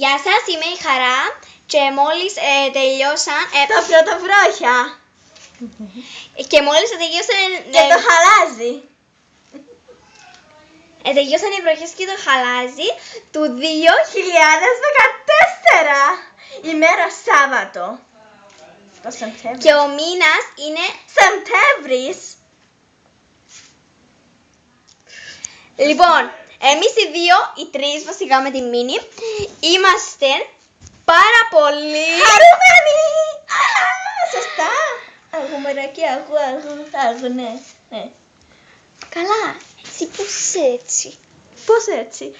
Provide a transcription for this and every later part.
Γεια σας, είμαι η Χαρά και μόλις τελειώσαν Τα πρωτοβρόχια. και μόλις τελειώσαν Και το χαλάζι. τελειώσαν οι βροχές και το χαλάζι του 2014. Ημέρα Σάββατο. Το Σεπτέμβρη. και ο μήνας είναι Σεπτέμβρης. λοιπόν, εμείς οι δύο, οι τρεις βασικά με την Μίνη, είμαστε πάρα πολύ Χαρούμενοι. Σωστά. Αγουμεράκι, ναι. Καλά, εσύ πώς είσαι έτσι? Πώς έτσι?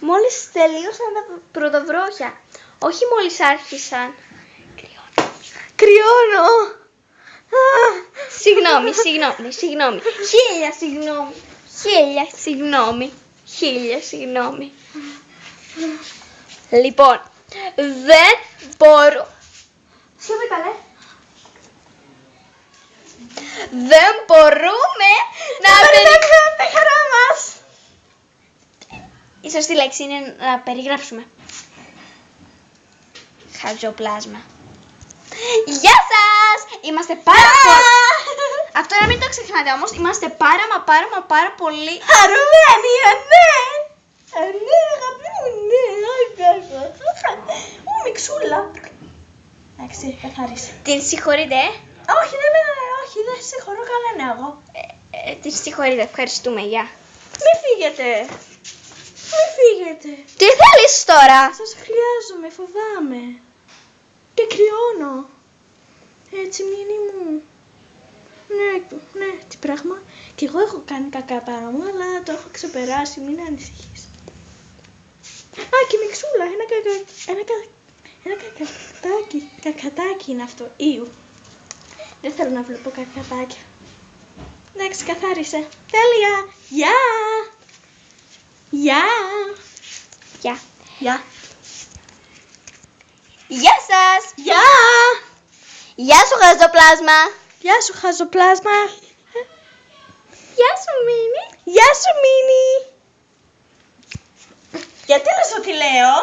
Μόλις τελείωσαν τα πρωτοβρόχια, όχι μόλις άρχισαν. Κρυώνω. Συγγνώμη. Χίλια συγγνώμη. Λοιπόν, δεν μπορώ. Σιωπή καλέ. Δεν μπορούμε να Περιμένουμε τη χαρά μας. Η σωστή λέξη είναι να περιγράψουμε. Χαζοπλάσμα. Γεια σας! Είμαστε πάρα πολύ... Αυτό να μην το ξεχνάτε όμως, είμαστε πάρα πολύ... Χαρούμενοι, ναι. Ναι, αγαπητοί μου, ναι. Ω, μιξούλα. Εντάξει, καθάρισε. Την συγχωρείτε, Όχι, δεν συγχωρώ κανένα εγώ. την συγχωρείτε, ευχαριστούμε, γεια. Μη φύγετε. Τι θέλεις τώρα? Σας χρειάζομαι, φοβάμαι. Και κρυώνω. Έτσι, Μίνη μου. Ναι, τι πράγμα. Κι εγώ έχω κάνει κακά πράγμα, αλλά το έχω ξεπεράσει, μην ανησυχείς. Α, και η μιξούλα, κακατάκι είναι αυτό. Ήου. Δεν θέλω να βλέπω κακατάκια. Εντάξει, καθάρισε. Τέλεια. Γεια. Γεια σας! Γεια. Γεια σου χαζοπλάσμα! Γεια σου, χαζοπλάσμα. Γεια σου Μίνη! Γεια σου, Μίνη. Γιατί λες ότι λέω?